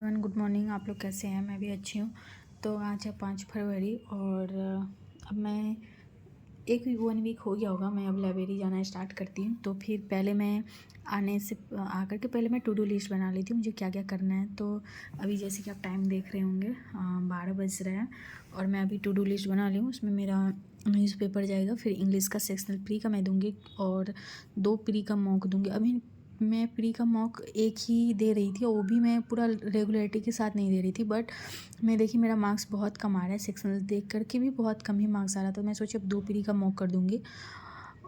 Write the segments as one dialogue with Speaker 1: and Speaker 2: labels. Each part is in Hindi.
Speaker 1: Good morning. आप लोग कैसे हैं? मैं भी अच्छी हूँ। तो आज है 5 फरवरी और अब मैं 1 वीक हो गया होगा, मैं अब लाइब्रेरी जाना स्टार्ट करती हूँ। तो फिर पहले मैं आने से आकर के पहले मैं टू डू लिस्ट बना लेती हूँ मुझे क्या क्या करना है। तो अभी जैसे कि आप टाइम देख रहे होंगे 12 बज रहे हैं और मैं अभी टू डू लिस्ट बना ली हूँ। उसमें मेरा न्यूज़पेपर जाएगा, फिर इंग्लिश का सेक्शनल प्री का मैं दूँगी और 2 प्री का मॉक दूँगी। अभी मैं प्री का मॉक एक ही दे रही थी और वो भी मैं पूरा रेगुलरिटी के साथ नहीं दे रही थी, बट मैं देखी मेरा मार्क्स बहुत कम आ रहा है, सेक्शनल देख करके भी बहुत कम ही मार्क्स आ रहा था। तो मैं सोची अब 2 प्री का मॉक कर दूँगी।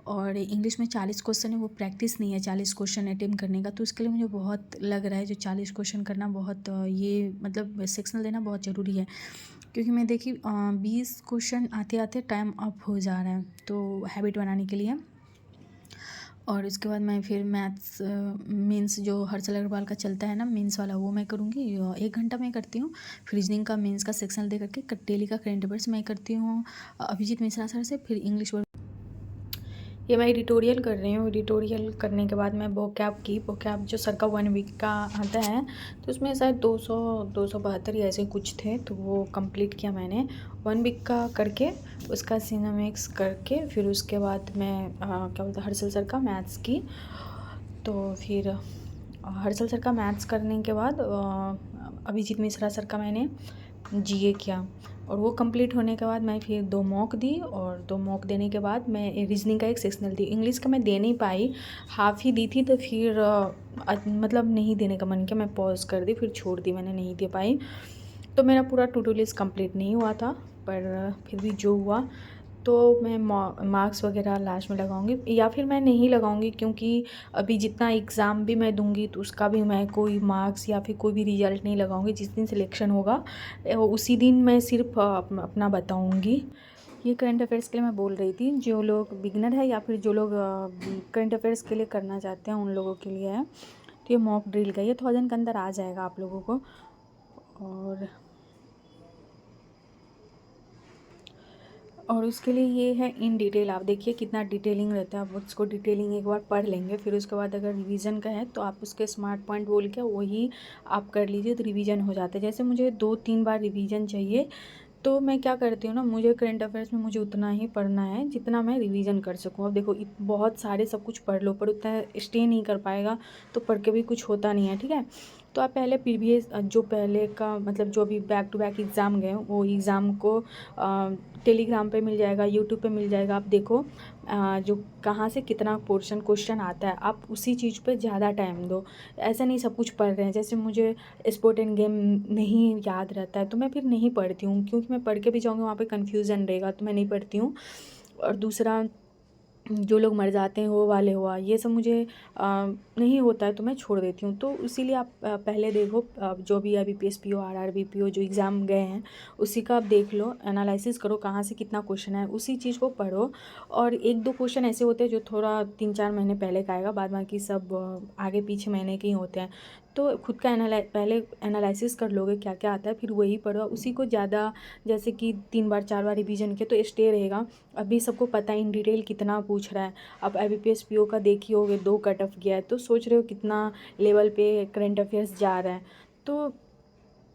Speaker 1: और इंग्लिश में 40 क्वेश्चन है, वो प्रैक्टिस नहीं है 40 क्वेश्चन अटेम्प्ट करने का, तो उसके लिए मुझे बहुत लग रहा है जो 40 क्वेश्चन करना बहुत ये मतलब सेक्शनल देना बहुत ज़रूरी है। क्योंकि मैं देखी 20 क्वेश्चन आते आते टाइम अप हो जा रहा है, तो हैबिट बनाने के लिए। और इसके बाद मैं फिर मैथ्स मीन्स जो हर्षल अग्रवाल का चलता है ना मीन्स वाला, वो मैं करूँगी 1 घंटा मैं करती हूँ। फिर रीजनिंग का मीन्स का सेक्शन दे करके डेली का करेंट अफेयर्स मैं करती हूँ अभिजीत मिश्रा सर से। फिर इंग्लिश ये मैं एडिटोरियल कर रही हूँ। एडिटोरियल करने के बाद मैं वोकैब जो सर का 1 वीक का आता है, तो उसमें शायद 272 या ऐसे कुछ थे, तो वो कंप्लीट किया मैंने 1 वीक का करके। उसका सिनेमिक्स करके फिर उसके बाद मैं क्या बोलते हैं हर्षल सर का मैथ्स की। तो फिर हर्षल सर का मैथ्स करने के बाद अभिजीत मिश्रा सर का मैंने जीए किया। और वो कंप्लीट होने के बाद मैं फिर 2 मॉक दी और 2 मॉक देने के बाद मैं रीजनिंग का एक सेक्शनल दी। इंग्लिश का मैं दे नहीं पाई, हाफ़ ही दी थी, तो फिर मतलब नहीं देने का मन किया, मैं पॉज कर दी, फिर छोड़ दी, मैंने नहीं दे पाई। तो मेरा पूरा टू डू लिस्ट कंप्लीट नहीं हुआ था, पर फिर भी जो हुआ तो मैं मार्क्स वगैरह लास्ट में लगाऊंगी, या फिर मैं नहीं लगाऊंगी, क्योंकि अभी जितना एग्ज़ाम भी मैं दूंगी तो उसका भी मैं कोई मार्क्स या फिर कोई भी रिजल्ट नहीं लगाऊंगी। जिस दिन सिलेक्शन होगा उसी दिन मैं सिर्फ अपना बताऊंगी। ये करंट अफेयर्स के लिए मैं बोल रही थी, जो लोग बिगनर है या फिर जो लोग करंट अफेयर्स के लिए करना चाहते हैं उन लोगों के लिए है। तो ये मॉक ड्रिल का ये 1000 के अंदर आ जाएगा आप लोगों को। और उसके लिए ये है इन डिटेल, आप देखिए कितना डिटेलिंग रहता है। आप उसको डिटेलिंग एक बार पढ़ लेंगे, फिर उसके बाद अगर रिवीजन का है तो आप उसके स्मार्ट पॉइंट बोल के वही आप कर लीजिए, तो रिवीजन हो जाता है। जैसे मुझे 2-3 बार रिवीजन चाहिए, तो मैं क्या करती हूँ ना, मुझे करंट अफेयर्स में मुझे उतना ही पढ़ना है जितना मैं रिवीजन कर सकूँ। अब देखो बहुत सारे सब कुछ पढ़ लो पर उतना स्टे नहीं कर पाएगा, तो पढ़ के भी कुछ होता नहीं है, ठीक है। तो आप पहले प्रीवियस जो पहले का मतलब जो भी बैक टू बैक एग्ज़ाम गए वो एग्ज़ाम को टेलीग्राम पे मिल जाएगा, यूट्यूब पे मिल जाएगा। आप देखो जो कहाँ से कितना पोर्शन क्वेश्चन आता है, आप उसी चीज़ पे ज़्यादा टाइम दो। ऐसा नहीं सब कुछ पढ़ रहे हैं। जैसे मुझे स्पोर्ट एंड गेम नहीं याद रहता है तो मैं फिर नहीं पढ़ती हूँ, क्योंकि मैं पढ़ के भी जाऊँगी वहाँ पे कन्फ्यूज़न रहेगा, तो मैं नहीं पढ़ती हूँ। और दूसरा जो लोग मर जाते हैं वो वाले हुआ, ये सब मुझे नहीं होता है तो मैं छोड़ देती हूँ। तो इसीलिए आप पहले देखो जो भी IBPS PO RR BPO जो एग्ज़ाम गए हैं उसी का आप देख लो, एनालिसिस करो कहाँ से कितना क्वेश्चन है, उसी चीज़ को पढ़ो। और 1-2 क्वेश्चन ऐसे होते हैं जो थोड़ा 3-4 महीने पहले का आएगा, बाद बाकी सब आगे पीछे महीने के ही होते हैं। तो खुद का पहले एनालिसिस कर लोगे क्या क्या आता है, फिर वही पढ़ो, उसी को ज़्यादा जैसे कि 3 बार 4 बार रिवीजन किया तो स्टे रहेगा। अभी सबको पता है इन डिटेल कितना पूछ रहा है। अब IBPS PO का देखिए होगे 2 कट ऑफ गया है, तो सोच रहे हो कितना लेवल पे करंट अफेयर्स जा रहा है। तो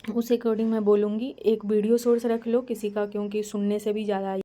Speaker 1: उस अकॉर्डिंग मैं बोलूँगी एक वीडियो सोर्स रख लो किसी का, क्योंकि सुनने से भी ज़्यादा